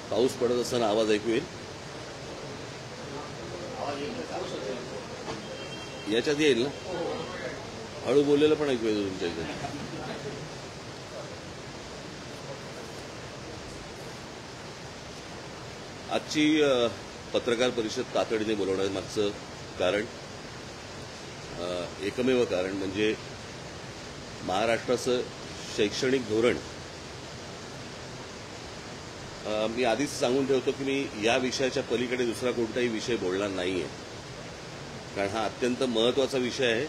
पाऊस पडत असताना आवाज ऐकू येईल? याच्यात येईल ना? हळू बोललेलं पण ऐकू येईल तुमच्या इथे. आजची पत्रकार परिषद तातडीने बोलवण्यामागचं कारण, एकमेव कारण म्हणजे महाराष्ट्राचं शैक्षणिक धोरण. मी आधीच सांगून ठेवतो की मी या विषयाच्या पलीकडे दुसरा कोणताही विषय बोलणार नाहीये, कारण हा अत्यंत महत्त्वाचा विषय आहे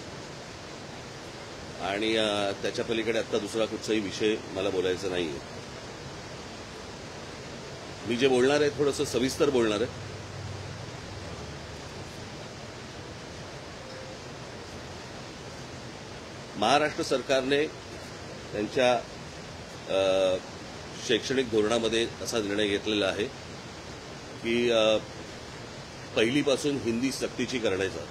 आणि त्याच्या पलीकडे आता दुसरा कुठचाही विषय मला बोलायचा नाहीये. मी जे बोलणार आहे थोडंसं सविस्तर बोलणार आहे. महाराष्ट्र सरकारने त्यांच्या शैक्षणिक धोरणामध्ये असा निर्णय घेतलेला आहे की पहिलीपासून हिंदी सक्तीची करण्याचा.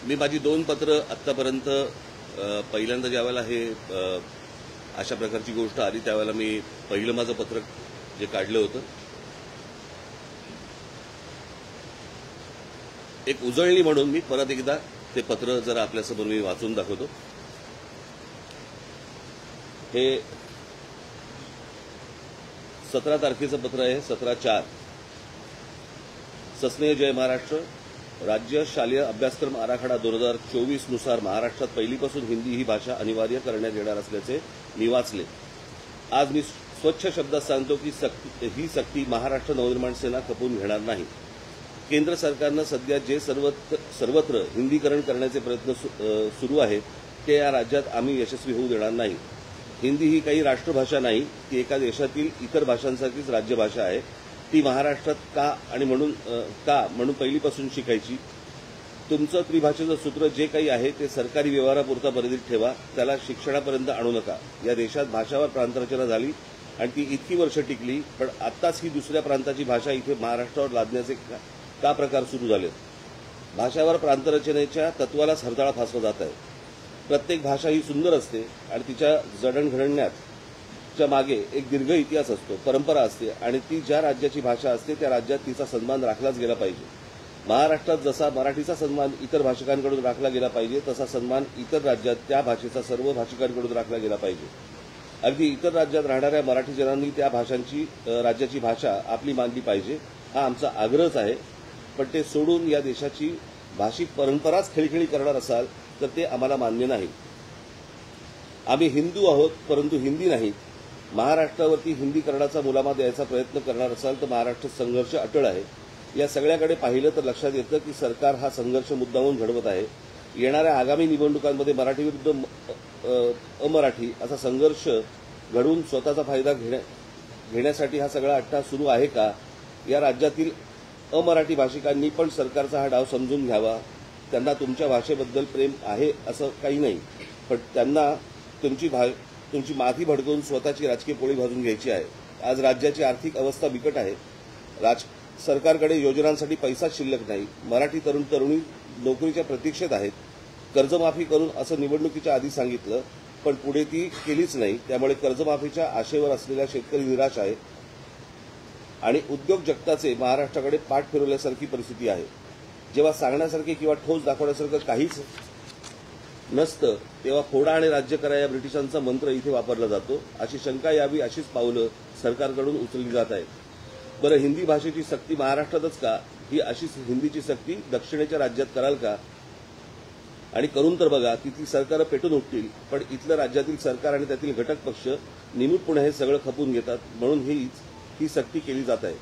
मी माझी 2 पत्र आतापर्यंत पहिल्यांदा ज्यावेळेला हे अशा प्रकारची गोष्ट आली त्यावेळेला मी पहिलं माझं पत्र जे काढलं होतं, एक उजळणी म्हणून मी परत एकदा ते पत्र जरा आपल्यासमोर मी वाचून दाखवतो. हे 17 तारखेचं पत्र आहे, 17/4. सस्नेह जय महाराष्ट्र. राज्य शालेय अभ्यासक्रम आराखडा 2024 नुसार महाराष्ट्रात पहिलीपासून हिंदी ही भाषा अनिवार्य करण्यात येणार असल्याचे मी वाचले. आज मी स्वच्छ शब्दात सांगतो की ही सक्ती महाराष्ट्र नवनिर्माण सेना खपवून घेणार नाही. केंद्र सरकारनं सध्या जे सर्वत्र हिंदीकरण करण्याचे प्रयत्न सुरू आहेत ते या राज्यात आम्ही यशस्वी होऊ देणार नाही. हिंदी ही काही राष्ट्रभाषा नाही, ती एका देशातील इतर भाषांसारखीच राज्यभाषा आहे. ती महाराष्ट्रात म्हणून पहिलीपासून शिकायची. तुमचं त्रिभाषेचं सूत्र जे काही आहे ते सरकारी व्यवहारापुरता मर्यादित ठेवा, त्याला शिक्षणापर्यंत आणू नका. या देशात भाषावर प्रांतरचना झाली आणि ती इतकी वर्ष टिकली, पण आत्ताच ही दुसऱ्या प्रांताची भाषा इथे महाराष्ट्रावर लादण्याचे का प्रकार सुरू झाले. भाषावर प्रांतरचनेच्या तत्वालाच हरताळा फासला जात आहे. प्रत्येक भाषा ही सुंदर असते आणि तिच्या जडणघडण्याच्या मागे एक दीर्घ इतिहास असतो, परंपरा असते आणि ती ज्या राज्याची भाषा असते त्या राज्यात तिचा सन्मान राखलाच गेला पाहिजे. महाराष्ट्रात जसा मराठीचा सन्मान इतर भाषिकांकडून राखला गेला पाहिजे तसा सन्मान इतर राज्यात त्या भाषेचा सर्व भाषिकांकडून राखला गेला पाहिजे. अगदी इतर राज्यात राहणाऱ्या मराठी जनांनी त्या राज्याची भाषा आपली मानली पाहिजे, हा आमचा आग्रहच आहे. पण ते सोडून या देशाची भाषिक परंपराच खेळखेळी करणार असाल तर ते आम्हाला मान्य नाही. आम्ही हिंदू आहोत परंतु हिंदी नाही. महाराष्ट्रावरती हिंदीकरणाचा मुलामा द्यायचा प्रयत्न करणार असाल तर महाराष्ट्र संघर्ष अटळ आहे. या सगळ्याकडे पाहिलं तर लक्षात येतं की सरकार हा संघर्ष मुद्दामून घडवत आहे. येणाऱ्या आगामी निवडणुकांमध्ये मराठी विरुद्ध अमराठी असा संघर्ष घडवून स्वतःचा फायदा घेण्यासाठी हा सगळा अट्टा सुरू आहे का? या राज्यातील अमराठी भाषिकांनी पण सरकारचा हा डाव समजून घ्यावा. त्यांना तुमच्या भाषेबद्दल प्रेम आहे असं काही नाही, पण त्यांना तुमची माथी भडकवून स्वतःची राजकीय पोळी भाजून घ्यायची आहे. आज राज्याची आर्थिक अवस्था बिकट आहे. सरकारकडे योजनांसाठी पैसाच शिल्लक नाही. मराठी तरुण तरुणी नोकरीच्या प्रतीक्षेत आहेत. कर्जमाफी करून असं निवडणुकीच्या आधी सांगितलं, पण पुढे ती केलीच नाही. त्यामुळे कर्जमाफीच्या आशेवर असलेला शेतकरी निराश आहे आणि उद्योग जगताचे महाराष्ट्राकडे पाठ फिरवल्यासारखी परिस्थिती आहे. जेव्हा सांगण्यासारखे किंवा ठोस दाखवण्यासारखं काहीच नसतं तेव्हा फोडा आणि राज्य करा या ब्रिटिशांचा मंत्र इथे वापरला जातो. अशी शंका यावी अशीच पावलं सरकारकडून उचलली जात आहेत. बरं, हिंदी भाषेची सक्ती महाराष्ट्रातच का? ही अशीच हिंदीची सक्ती दक्षिणेच्या राज्यात कराल का? आणि करून तर बघा, तिथली सरकारं पेटून उठतील, पण इथलं राज्यातील सरकार आणि त्यातील घटक पक्ष निमूटपणे हे सगळं खपून घेतात. म्हणून ही सक्ती केली जात आहे.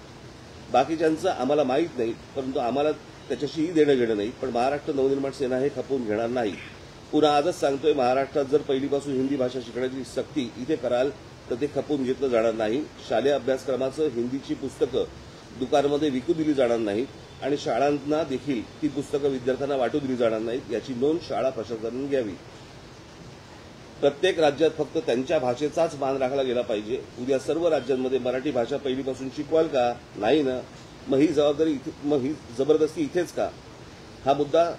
बाकीच्यांचं आम्हाला माहीत नाही, परंतु आम्हाला त्याच्याशीही देणं घेणं नाही. पण महाराष्ट्र नवनिर्माण सेना हे खपवून घेणार नाही. पुन्हा आजच सांगतोय, महाराष्ट्रात जर पहिलीपासून हिंदी भाषा शिकण्याची सक्ती इथे कराल तर ते खपवून घेतलं जाणार नाही. शालेय अभ्यासक्रमाचं हिंदीची पुस्तकं दुकानामध्ये विकू दिली जाणार नाहीत आणि शाळांना देखील ती पुस्तकं विद्यार्थ्यांना वाटू दिली जाणार नाहीत. याची नोंद शाळा प्रशासनाने घ्यावी. प्रत्येक राज्यात फक्त त्यांच्या भाषेचाच मान राखला गेला पाहिजे. उद्या सर्व राज्यांमध्ये मराठी भाषा पहिलीपासून शिकवाल का? नाही ना. मग ही जबाबदारी, मग ही जबरदस्ती इथेच का? हा मुद्दा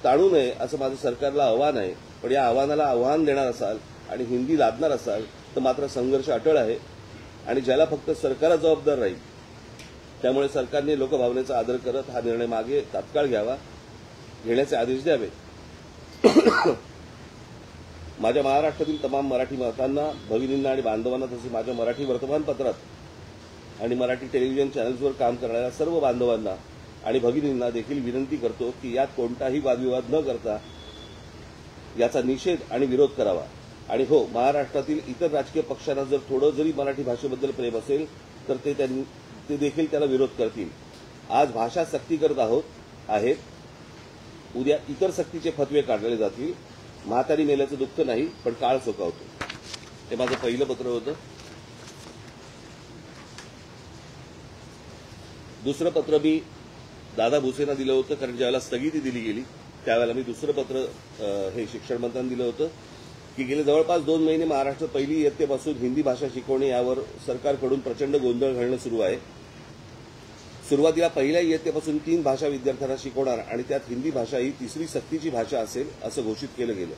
टाळू नये असं माझं सरकारला आव्हान आहे. पण या आव्हानाला आव्हान देणार असाल आणि हिंदी लादणार असाल तर मात्र संघर्ष अटळ आहे आणि ज्याला फक्त सरकारच जबाबदार राहील. त्यामुळे सरकारने लोकभावनेचा आदर करत हा निर्णय मागे तात्काळ घेण्याचे आदेश द्यावे. माझ्या महाराष्ट्रातील तमाम मराठी मातांना, भगिनींना आणि बांधवांना तसेच माझ्या मराठी वर्तमानपत्रात आणि मराठी टेलिव्हिजन चॅनल्सवर काम करणाऱ्या सर्व बांधवांना आणि भगिनींना देखील विनंती करतो की यात कोणताही वादविवाद न करता याचा निषेध आणि विरोध करावा. आणि हो, महाराष्ट्रातील इतर राजकीय पक्षांना जर थोडं जरी मराठी भाषेबद्दल प्रेम असेल तर ते देखील त्याला विरोध करतील. आज भाषा सक्ती करत आहेत, उद्या इतर सक्तीचे फतवे काढले जातील. म्हातारी मेल्याचं दुःख नाही, पण काळ चोकावतो. हे माझं पहिलं पत्र होतं. दुसरं पत्र मी दादा भुसेंना दिलं होतं, कारण ज्यावेळेला स्थगिती दिली गेली त्यावेळेला मी दुसरं पत्र हे शिक्षण मंत्र्यांना दिलं होतं की गेले जवळपास 2 महिने महाराष्ट्रात पहिली इयत्तेपासून हिंदी भाषा शिकवणे यावर सरकारकडून प्रचंड गोंधळ घालणं सुरू आहे. सुरुवातीला पहिल्या इयत्तेपासून 3 भाषा विद्यार्थ्यांना शिकवणार आणि त्यात हिंदी भाषा ही तिसरी सक्तीची भाषा असेल असं घोषित केलं गेलं.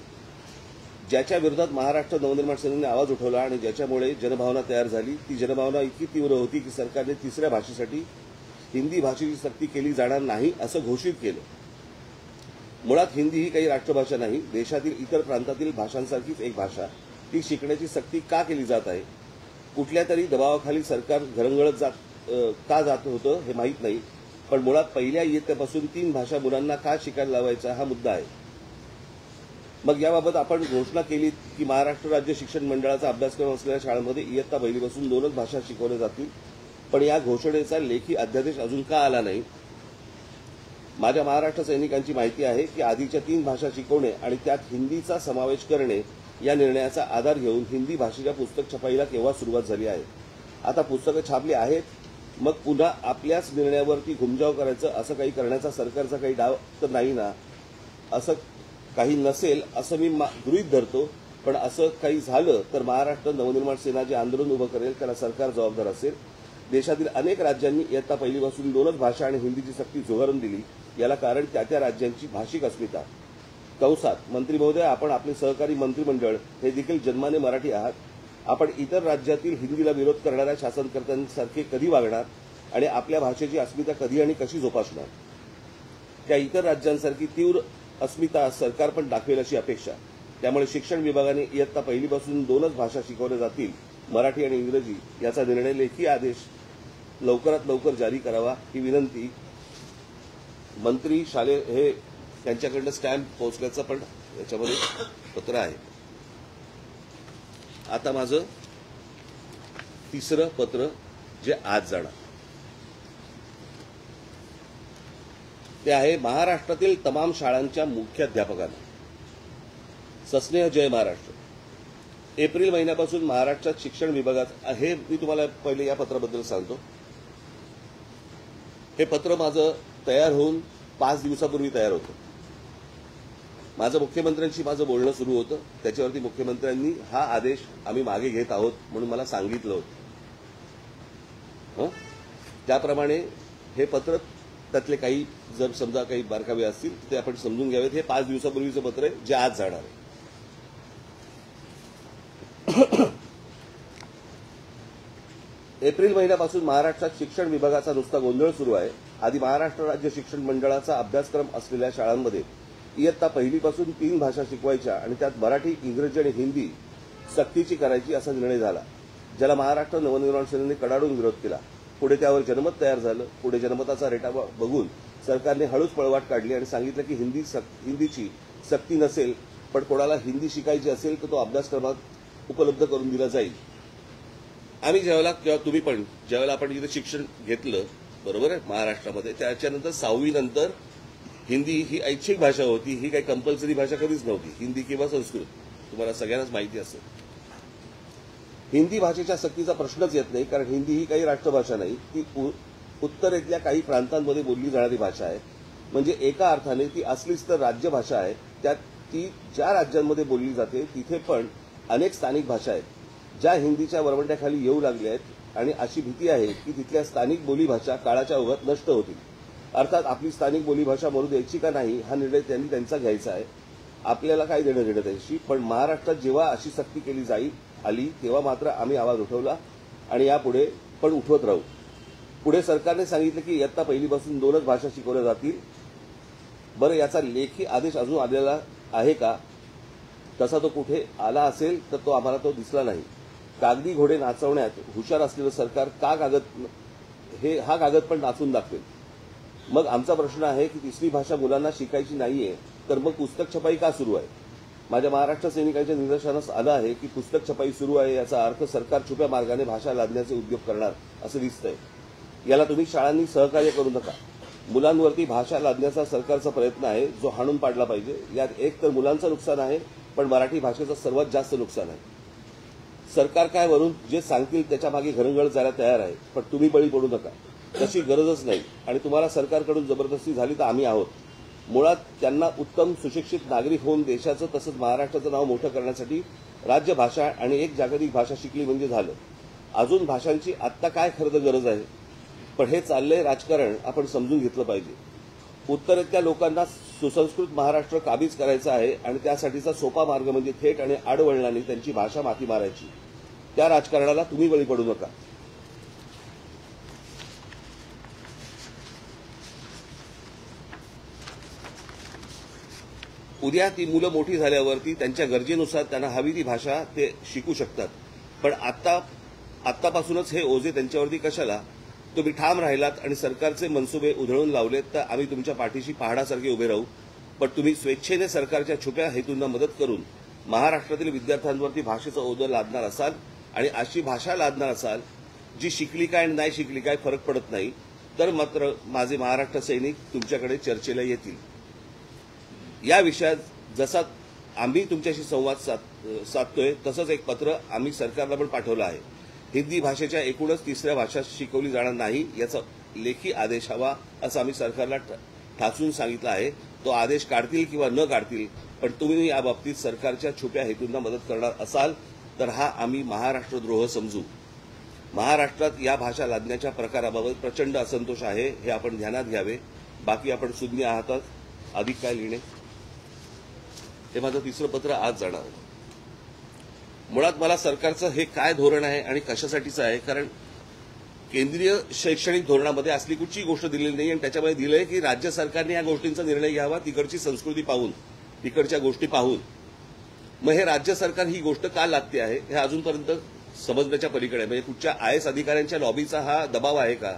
ज्याच्या विरोधात महाराष्ट्र नवनिर्माण सेनेने आवाज उठवला आणि ज्याच्यामुळे जनभावना तयार झाली. ती जनभावना इतकी तीव्र होती की सरकारने तिसऱ्या भाषेसाठी हिंदी भाषेची सक्ती केली जाणार नाही असं घोषित केलं. मुळात हिंदी ही काही राष्ट्रभाषा नाही, देशातील इतर प्रांतातील भाषांसारखीच एक भाषा. ती शिकण्याची सक्ती का केली जात आहे? कुठल्या तरी दबावाखाली सरकार घरंगळत का जात होतं हे माहीत नाही, पण मुळात पहिल्या इयत्तेपासून 3 भाषा मुलांना का शिकायला लावायचा हा मुद्दा आहे. मग याबाबत आपण घोषणा केली की महाराष्ट्र राज्य शिक्षण मंडळाचा अभ्यासक्रम असलेल्या शाळांमध्ये इयत्ता पहिलीपासून 2च भाषा शिकवल्या जातील. पण या घोषणेचा लेखी अध्यादेश अजून का आला नाही? माझ्या महाराष्ट्र सैनिकांची माहिती आहे की आधीच्या 3 भाषा शिकवणे आणि त्यात हिंदीचा समावेश करणे या निर्णयाचा आधार घेऊन हिंदी भाषेच्या पुस्तक छपाईला केव्हा सुरुवात झाली आहे. आता पुस्तकं छापली आहेत, मग पुन्हा आपल्याच निर्णयावरती घुमजाव करायचं असं काही करण्याचा सरकारचा काही डाव तर नाही ना? असं काही नसेल असं मी गृहीत धरतो, पण असं काही झालं तर महाराष्ट्र नवनिर्माण सेना जे आंदोलन उभं करेल त्याला सरकार जबाबदार असेल. देशातील अनेक राज्यांनी इयत्ता पहिलीपासून 2च भाषा आणि हिंदीची सक्ती झुगारून दिली. याला कारण त्या राज्यांची भाषिक अस्मिता. कंसात मंत्री महोदय, आपण आपले सहकारी मंत्रिमंडळ हे देखील जन्माने मराठी आहात. आपण इतर राज्यातील हिंदीला विरोध करणाऱ्या शासनकर्त्यांसारखे कधी वागणार आणि आपल्या भाषेची अस्मिता कधी आणि कशी जोपासणार? त्या इतर राज्यांसारखी तीव्र अस्मिता सरकार पण दाखवेल अशी अपेक्षा. त्यामुळे शिक्षण विभागाने इयत्ता पहिलीपासून 2च भाषा शिकवल्या जातील, मराठी आणि इंग्रजी, याचा निर्णय लेखी आदेश लवकरात लवकर जारी करावा ही विनंती मंत्री शालेय हे त्यांच्याकडनं स्टॅम्प पोहोचल्याचं पण याच्यामध्ये पत्र आहे. आता माझं तिसरं पत्र जे आज जाणार ते आहे महाराष्ट्रातील तमाम शाळांच्या मुख्याध्यापकांना. सस्नेह जय महाराष्ट्र. एप्रिल महिन्यापासून महाराष्ट्रात शिक्षण विभागात हे मी तुम्हाला पहिले या पत्राबद्दल सांगतो. हे पत्र माझं तयार होऊन 5 दिवसापूर्वी तयार होतं. माझं मुख्यमंत्र्यांशी माझं बोलणं सुरू होतं. त्याच्यावरती मुख्यमंत्र्यांनी हा आदेश आम्ही मागे घेत आहोत म्हणून मला सांगितलं होतं. त्याप्रमाणे हे पत्र त्यातले काही जर समजा काही बारकावे असतील ते आपण समजून घ्यावेत. हे 5 दिवसापूर्वीचं पत्र आहे जे आज जाणार आहे. एप्रिल महिन्यापासून महाराष्ट्रात शिक्षण विभागाचा नुसता गोंधळ सुरू आहे. आधी महाराष्ट्र राज्य शिक्षण मंडळाचा अभ्यासक्रम असलेल्या शाळांमध्ये इयत्ता पहिलीपासून 3 भाषा शिकवायच्या आणि त्यात मराठी, इंग्रजी आणि हिंदी सक्तीची करायची असा निर्णय झाला, ज्याला महाराष्ट्र नवनिर्माण सेनेने कडाडून विरोध केला. पुढे त्यावर जनमत तयार झालं. पुढे जनमताचा रेटा बघून सरकारने हळूच पळवाट काढली आणि सांगितलं की हिंदीची सक्ती नसेल, पण कोणाला हिंदी शिकायची असेल तर तो अभ्यासक्रमात उपलब्ध करून दिला जाईल. आम्ही किंवा तुम्ही पण ज्यावेळेला आपण इथे शिक्षण घेतलं बरोबर आहे महाराष्ट्रामध्ये, त्याच्यानंतर 6वी नंतर हिंदी ही ऐच्छिक भाषा होती. ही काही कंपल्सरी भाषा कधीच नव्हती, हिंदी किंवा संस्कृत. तुम्हाला सगळ्यांनाच माहिती असेल. हिंदी भाषेच्या सक्तीचा प्रश्नच येत नाही, कारण हिंदी ही काही राष्ट्रभाषा नाही. ती उत्तरेतल्या काही प्रांतांमध्ये बोलली जाणारी भाषा आहे. म्हणजे एका अर्थाने ती असलीच तर राज्यभाषा आहे. त्यात ती ज्या राज्यांमध्ये बोलली जाते तिथे पण अनेक स्थानिक भाषा आहेत ज्या हिंदीच्या वरवंट्याखाली येऊ लागल्या आहेत आणि अशी भीती आहे की तिथल्या स्थानिक बोलीभाषा काळाच्या ओघात नष्ट होतील. अर्थात आपली स्थानिक बोलीभाषा मरू द्यायची का नाही हा निर्णय त्यांनी त्यांचा घ्यायचा आहे, आपल्याला काय देणं त्याच्याशी. पण महाराष्ट्रात जेव्हा अशी सक्ती केली आली तेव्हा मात्र आम्ही आवाज उठवला आणि यापुढे पण उठवत राहू. पुढे सरकारने सांगितलं की इयत्ता पहिलीपासून 2च भाषा शिकवल्या जातील. बरं, याचा लेखी आदेश अजून आलेला आहे का? तसा तो कुठे आला असेल तर तो आम्हाला दिसला नाही. कागदी घोडे नाचवण्यात हुशार असलेलं सरकार हा कागद पण नाचून दाखवेल. मग आमचा प्रश्न आहे की तिसरी भाषा मुलांना शिकायची नाहीये तर मग पुस्तक छपाई का सुरू आहे? माझ्या महाराष्ट्र सैनिकांच्या निदर्शनास आलं आहे की पुस्तक छपाई सुरू आहे याचा अर्थ सरकार छुप्या मार्गाने भाषा लादण्याचे उद्योग करणार असं दिसतंय. याला तुम्ही शाळांनी सहकार्य करू नका. मुलांवरती भाषा लादण्याचा सरकारचा प्रयत्न आहे जो हाणून पाडला पाहिजे. यात एक तर मुलांचं नुकसान आहे पण मराठी भाषेचं सर्वात जास्त नुकसान आहे. सरकार काय वरून जे सांगतील त्याच्या मागे घरंगळ जायला तयार आहे, पण तुम्ही बळी पडू नका. तशी गरजच नाही आणि तुम्हाला सरकारकडून जबरदस्ती झाली तर आम्ही आहोत. मुळात त्यांना उत्तम सुशिक्षित नागरिक होऊन देशाचं तसंच महाराष्ट्राचं नाव मोठं करण्यासाठी राज्यभाषा आणि एक जागतिक भाषा शिकली म्हणजे झालं. अजून भाषांची आत्ता काय खरं गरज आहे? पण हे चाललंय राजकारण आपण समजून घेतलं पाहिजे. उत्तरेतल्या लोकांना सुसंस्कृत महाराष्ट्र काबीज करायचा आहे आणि त्यासाठीचा सोपा मार्ग म्हणजे थेट आणि आडवळणाने त्यांची भाषा माती मारायची. त्या राजकारणाला तुम्ही बळी पडू नका. उद्या ती मुलं मोठी झाल्यावरती त्यांच्या गरजेनुसार त्यांना हवी ती भाषा ते शिकू शकतात. पण आत्तापासूनच हे ओझे त्यांच्यावरती कशाला? तुम्ही ठाम राहिलात आणि सरकारचे मनसुबे उधळून लावलेत तर आम्ही तुमच्या पाठीशी पहाडासारखे उभे राहू. पण तुम्ही स्वेच्छेने सरकारच्या छुप्या हेतूंना मदत करून महाराष्ट्रातील विद्यार्थ्यांवरती भाषेचं ओझं लादणार असाल आणि अशी भाषा लादणार असाल जी शिकली काय आणि नाही शिकली काय फरक पडत नाही, तर मात्र माझे महाराष्ट्र सैनिक तुमच्याकडे चर्चेला येतील. या विषयात जसा आम्ही तुमच्याशी संवाद साधतोय तसंच एक पत्र आम्ही सरकारला पण पाठवलं आहे. हिंदी भाषेच्या एकूणच तिसऱ्या भाषा शिकवली जाणार नाही याचा लेखी आदेश हवा असं आम्ही सरकारला ठासून सांगितलं आहे. तो आदेश काढतील किंवा न काढतील, पण तुम्ही या बाबतीत सरकारच्या छुप्या हेतूंना मदत करणार असाल तर हा आम्ही महाराष्ट्रद्रोह समजू. महाराष्ट्रात या भाषा लादण्याच्या प्रकाराबाबत प्रचंड असंतोष आहे, हे आपण ध्यानात घ्यावे. बाकी आपण सुज्ञ आहात. अधिक काय लिहिणे? हे माझं तिसरं पत्र आज जाणार आहे. मुळात मला सरकारचं हे काय धोरण आहे आणि कशासाठीचं आहे, कारण केंद्रीय शैक्षणिक धोरणामध्ये असली कुठची गोष्ट दिलेली नाही आणि त्याच्यामध्ये दिलंय की राज्य सरकारने या गोष्टींचा निर्णय घ्यावा तिकडची संस्कृती पाहून, तिकडच्या गोष्टी पाहून. मग हे राज्य सरकार ही गोष्ट का लागते आहे हे अजूनपर्यंत समजण्याच्या पलीकडे. म्हणजे कुठच्या IAS अधिकाऱ्यांच्या लॉबीचा हा दबाव आहे का?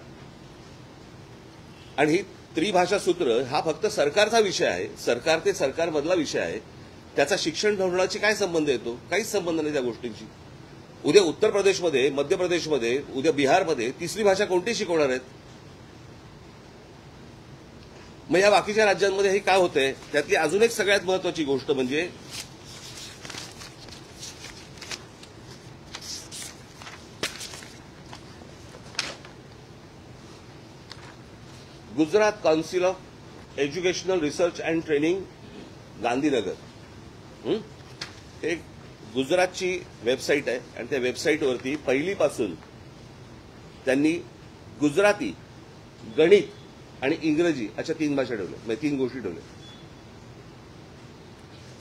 आणि ही त्रिभाषा सूत्र हा फक्त सरकारचा विषय आहे, सरकार ते सरकारमधला विषय आहे. त्याचा शिक्षण धोरणाशी काय संबंध येतो? काहीच संबंध नाही त्या गोष्टींशी. उद्या उत्तर प्रदेशमध्ये, मध्य प्रदेशमध्ये, उद्या बिहारमध्ये तिसरी भाषा कोणती शिकवणार आहेत? मग या बाकीच्या राज्यांमध्ये हे काय होतंय? त्यातली अजून एक सगळ्यात महत्वाची गोष्ट म्हणजे Gujarat council of educational research and training Gandhinagar, एक गुजरातची वेबसाईट आहे आणि त्या वेबसाईटवरती पहिलीपासून त्यांनी गुजराती, गणित आणि इंग्रजी अशा 3 भाषा ठेवल्या, म्हणजे 3 गोष्टी ठेवल्या.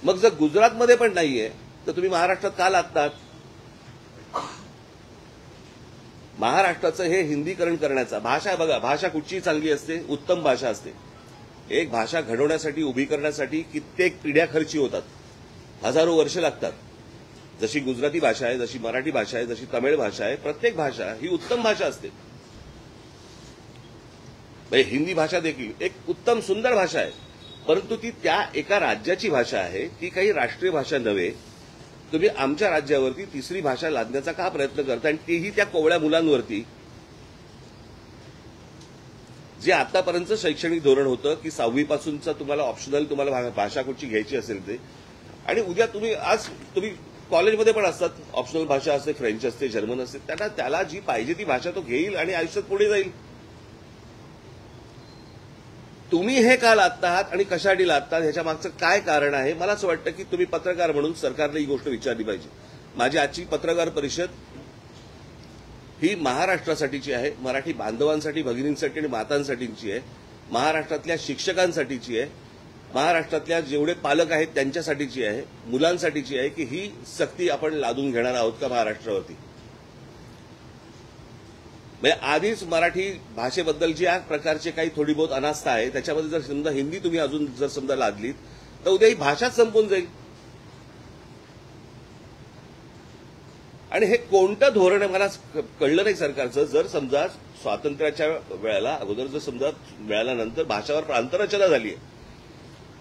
मग जर गुजरातमध्ये पण नाहीये तर तुम्ही महाराष्ट्रात का लागतात? महाराष्ट्राचं हे हिंदीकरण करण्याचा भाषा बघा, भाषा कुठची चांगली असते? उत्तम भाषा असते. एक भाषा घडवण्यासाठी, उभी करण्यासाठी कित्येक पिढ्या खर्ची होतात, हजारो वर्ष लागतात. जशी गुजराती भाषा आहे, जशी मराठी भाषा आहे, जशी तमिळ भाषा आहे, प्रत्येक भाषा ही उत्तम भाषा असते. हिंदी भाषा देखील एक उत्तम सुंदर भाषा आहे, परंतु ती त्या एका राज्याची भाषा आहे, ती काही राष्ट्रीय भाषा नव्हे. तुम्ही आमच्या राज्यावरती तिसरी भाषा लादण्याचा का प्रयत्न करता आणि तेही त्या कोवळ्या मुलांवरती? जे आतापर्यंत शैक्षणिक धोरण होतं की 6वी पासूनचा तुम्हाला ऑप्शनल तुम्हाला भाषा कुठची घ्यायची असेल ते, आणि उद्या तुम्ही कॉलेजमध्ये पण असतात ऑप्शनल भाषा असते, फ्रेंच असते, जर्मन असते, त्याला जी पाहिजे ती भाषा तो घेईल आणि आयुष्यात पुढे जाईल. तुम्ही हे का लादता आहात आणि कशासाठी लादतात ह्याच्या मागचं काय कारण आहे? मला असं वाटतं की तुम्ही पत्रकार म्हणून सरकारने ही गोष्ट विचारली पाहिजे. माझी आजची पत्रकार परिषद ही महाराष्ट्रासाठीची आहे, मराठी बांधवांसाठी, भगिनींसाठी आणि मातांसाठीची आहे. महाराष्ट्रातल्या शिक्षकांसाठीची आहे, महाराष्ट्रातल्या जेवढे पालक आहेत त्यांच्यासाठीची आहे, मुलांसाठीची आहे की ही सक्ती आपण लादून घेणार आहोत का महाराष्ट्रावरती? म्हणजे आधीच मराठी भाषेबद्दलची या प्रकारचे काही थोडी बहुत अनास्था आहे, त्याच्यामध्ये जर समजा हिंदी तुम्ही अजून जर समजा लादलीत तर उद्या ही भाषाच संपून जाईल. आणि हे कोणतं धोरण आहे मला कळलं नाही सरकारचं. जर समजा स्वातंत्र्याच्या वेळेला अगोदर जर समजा मिळाल्यानंतर भाषावर प्रांतरचना झाली आहे,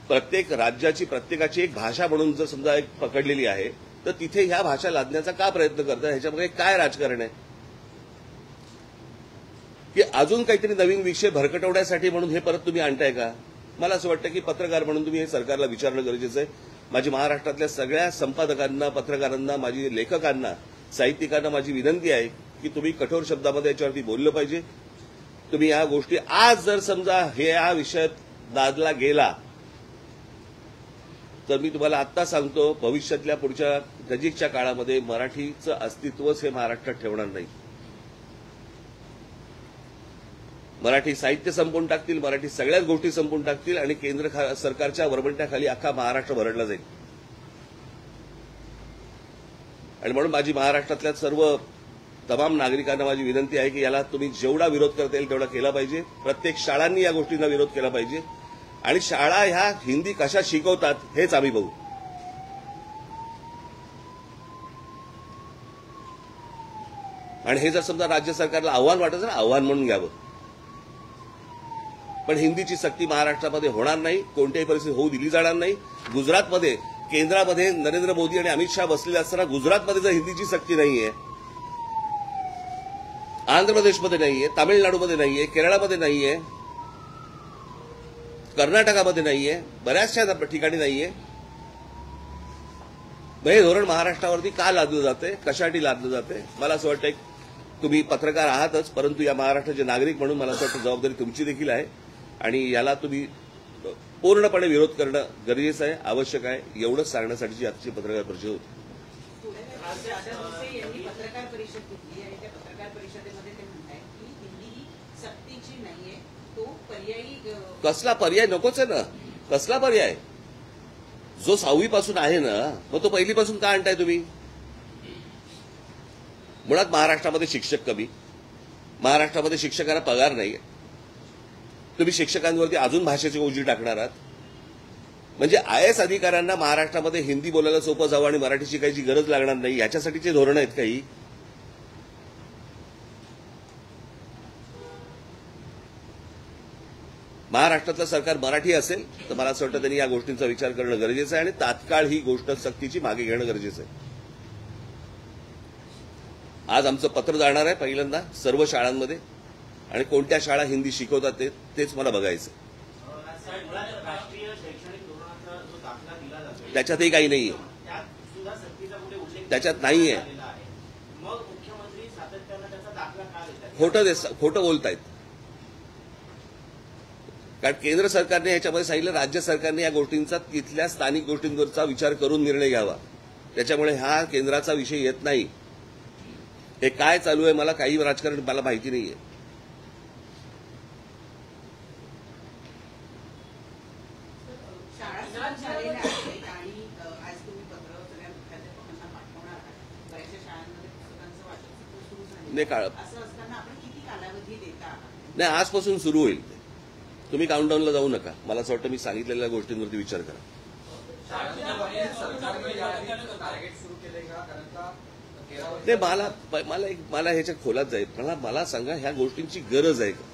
प्रत्येक राज्याची प्रत्येकाची एक भाषा म्हणून जर समजा एक पकडलेली आहे, तर तिथे ह्या भाषा लादण्याचा का प्रयत्न करतात? ह्याच्यामध्ये काय राजकारण आहे की अजून काहीतरी नवीन विषय भरकटवण्यासाठी म्हणून हे परत तुम्ही आणताय का? मला असं वाटतं की पत्रकार म्हणून तुम्ही हे सरकारला विचारणं गरजेचं आहे. माझी महाराष्ट्रातल्या सगळ्या संपादकांना, पत्रकारांना, माझी लेखकांना, साहित्यिकांना माझी विनंती आहे की तुम्ही कठोर शब्दामध्ये याच्यावरती बोललं पाहिजे. तुम्ही या गोष्टी आज जर समजा हे या विषयात लादला गेला तर मी तुम्हाला आत्ता सांगतो, भविष्यातल्या पुढच्या नजीकच्या काळामध्ये मराठीचं अस्तित्वच हे महाराष्ट्रात ठेवणार नाही. मराठी साहित्य संपवून टाकतील, मराठी सगळ्याच गोष्टी संपवून टाकतील आणि केंद्र सरकारच्या वरवंट्याखाली अख्खा महाराष्ट्र भरडला जाईल. आणि म्हणून माझी महाराष्ट्रातल्या सर्व तमाम नागरिकांना माझी विनंती आहे की याला तुम्ही जेवढा विरोध करता येईल तेवढा केला पाहिजे. प्रत्येक शाळांनी या गोष्टींना विरोध केला पाहिजे आणि शाळा ह्या हिंदी कशा शिकवतात हेच आम्ही बघू. आणि हे जर समजा राज्य सरकारला आव्हान वाटत ना, आव्हान म्हणून घ्यावं. पण हिंदीची सक्ती महाराष्ट्रामध्ये होणार नाही, कोणत्याही परिस्थितीत होऊ दिली जाणार नाही. गुजरातमध्ये, केंद्रामध्ये नरेंद्र मोदी आणि अमित शहा बसलेले असताना गुजरातमध्ये जर हिंदीची सक्ती नाहीये, आंध्र प्रदेशमध्ये नाहीये, तामिळनाडूमध्ये नाहीये, केरळमध्ये नाहीये, कर्नाटकामध्ये नाहीये, बऱ्याचशा ठिकाणी नाहीये, हे धोरण महाराष्ट्रावरती का लादलं जाते, कशासाठी लादलं जाते? मला असं वाटतं तुम्ही पत्रकार आहातच, परंतु या महाराष्ट्राचे नागरिक म्हणून मला असं वाटतं जबाबदारी तुमची देखील आहे आणि याला तुम्ही पूर्णपणे विरोध करणं गरजेचं आहे, आवश्यक आहे. एवढंच सांगण्यासाठीची आजची पत्रकार परिषद होती. पत्रकार परिषद घेतली आणि त्या पत्रकार परिषदेमध्ये ते म्हणतायत की हिंदी ही सक्तीची नाहीये, तो पर्यायी. कसला पर्याय? नकोच आहे ना. कसला पर्याय? जो 6वी पासून आहे ना, मग तो पहिलीपासून का आणताय तुम्ही? मुळात महाराष्ट्रामध्ये शिक्षक कमी, महाराष्ट्रामध्ये शिक्षकांना पगार नाही, तुम्ही शिक्षकांवरती अजून भाषेची ओझी टाकणार आहात. म्हणजे IAS अधिकाऱ्यांना महाराष्ट्रामध्ये हिंदी बोलायला सोपं जावं आणि मराठी शिकायची गरज लागणार नाही, याच्यासाठीचे धोरण आहेत काही? महाराष्ट्रातलं सरकार मराठी असेल तर मला असं वाटतं त्यांनी या गोष्टींचा विचार करणं गरजेचं आहे आणि तात्काळ ही गोष्ट सक्तीची मागे घेणं गरजेचं आहे. आज आमचं पत्र जाणार आहे पहिल्यांदा सर्व शाळांमध्ये आणि कोणत्या शाळा हिंदी शिकवतात तेच मला बघायचं. त्याच्यातही काही नाहीये, त्याच्यात नाहीये. खोटं बोलतायत. कारण केंद्र सरकारने याच्यामध्ये सांगितलं, राज्य सरकारने या गोष्टींचा तिथल्या स्थानिक गोष्टींवरचा विचार करून निर्णय घ्यावा. त्याच्यामुळे हा केंद्राचा विषय येत नाही. हे काय चालू आहे मला काही राजकारण मला माहिती नाहीये. नाही, आजपासून सुरू होईल. तुम्ही काउंटडाऊनला जाऊ नका. मला असं वाटतं मी सांगितलेल्या गोष्टींवरती विचार करा. ते मला ह्याच्या खोलात जाईल. मला सांगा ह्या गोष्टींची गरज आहे का?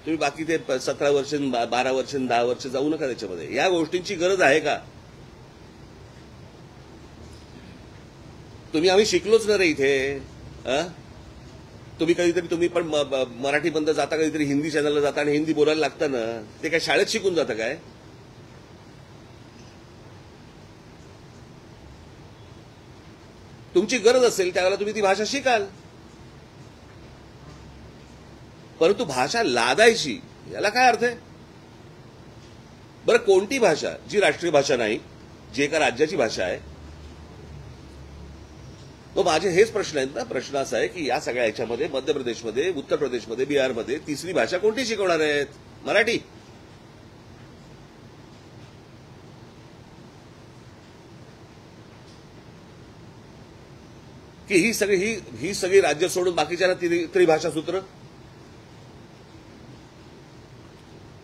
तुम्ही बाकी ते 17 वर्ष 12 वर्ष 10 वर्ष जाऊ नका त्याच्यामध्ये. या गोष्टींची गरज आहे का? आम्ही शिकलोच ना रे इथे. तुम्ही पण मराठी बंद जाता, कधीतरी हिंदी चॅनलला जाता आणि हिंदी बोलायला लागतं ना. ते काय शाळेत शिकून जातं काय? तुमची गरज असेल त्यावेळेला तुम्ही ती भाषा शिकाल. परंतु भाषा लादायची याला काय अर्थ आहे? बरं, कोणती भाषा जी राष्ट्रीय भाषा नाही, जी एका राज्याची भाषा आहे, मग माझे हेच प्रश्न आहेत ना. प्रश्न असा आहे की या सगळ्या ह्याच्यामध्ये मध्य प्रदेशमध्ये, उत्तर प्रदेशमध्ये, बिहारमध्ये तिसरी भाषा कोणती शिकवणार आहेत? मराठी. की ही सगळी राज्य सोडून बाकीच्या त्रिभाषा सूत्र?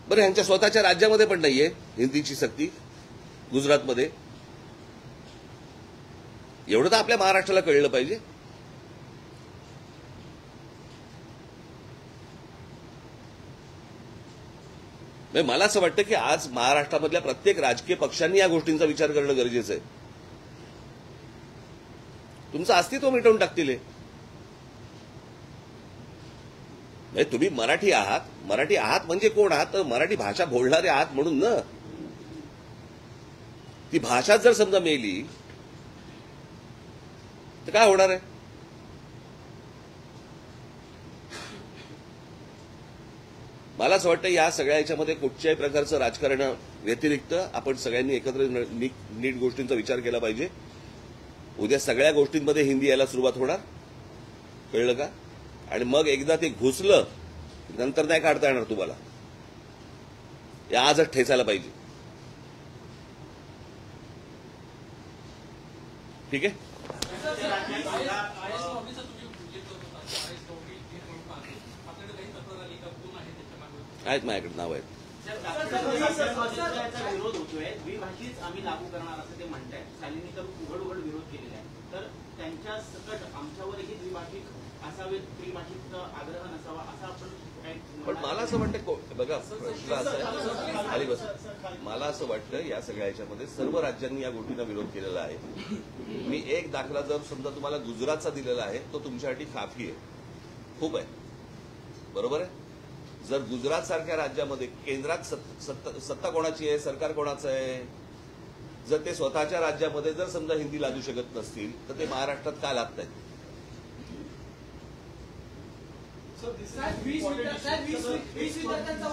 बरं, ह्यांच्या स्वतःच्या राज्यामध्ये पण नाहीये हिंदीची सक्ती. गुजरातमध्ये. एवढं तर आपल्या महाराष्ट्राला कळलं पाहिजे. मला असं वाटतं की आज महाराष्ट्रामधल्या प्रत्येक राजकीय पक्षांनी या गोष्टींचा विचार करणं गरजेचं आहे. तुमचं अस्तित्व मिटवून टाकतील. तुम्ही मराठी आहात म्हणजे कोण आहात? तर मराठी भाषा बोलणारे आहात म्हणून ना. ती भाषा जर समजा मेली तर काय होणार आहे? मला असं वाटतं या सगळ्या याच्यामध्ये कुठच्याही प्रकारचं राजकारण व्यतिरिक्त आपण सगळ्यांनी एकत्र नीट गोष्टींचा विचार केला पाहिजे. उद्या सगळ्या गोष्टींमध्ये हिंदी यायला सुरुवात होणार. कळलं का? आणि मग एकदा ते घुसलं नंतर नाही काढता येणार तुम्हाला. या आजच ठेचायला पाहिजे. ठीक आहे. आहेत माझ्याकडे नाव आहेत. विरोध होतोय, द्विभाषीच आम्ही लागू करणार असं ते म्हणतायत. शालिनी तर उघड विरोध केलेला आहे. तर त्यांच्या सकट आमच्यावरही द्विभाषिक असावे, त्रिभाषिकचा आग्रह नसावा असं आपण पण मला असं वाटतं, बघा प्रश्न असा आहे खाली बस. मला असं वाटतं या सगळ्या ह्याच्यामध्ये सर्व राज्यांनी या गोष्टींना विरोध केलेला आहे. मी एक दाखला जर समजा तुम्हाला गुजरातचा दिलेला आहे तो तुमच्यासाठी काफी आहे, खूप आहे. बरोबर आहे. जर गुजरात सारख्या राज्यामध्ये केंद्रात सत्ता कोणाची आहे, सरकार कोणाचं आहे, जर ते स्वतःच्या राज्यामध्ये जर समजा हिंदी लादू शकत नसतील तर ते महाराष्ट्रात का लादतायत? So this is 20 विद्यार्थ्यांचा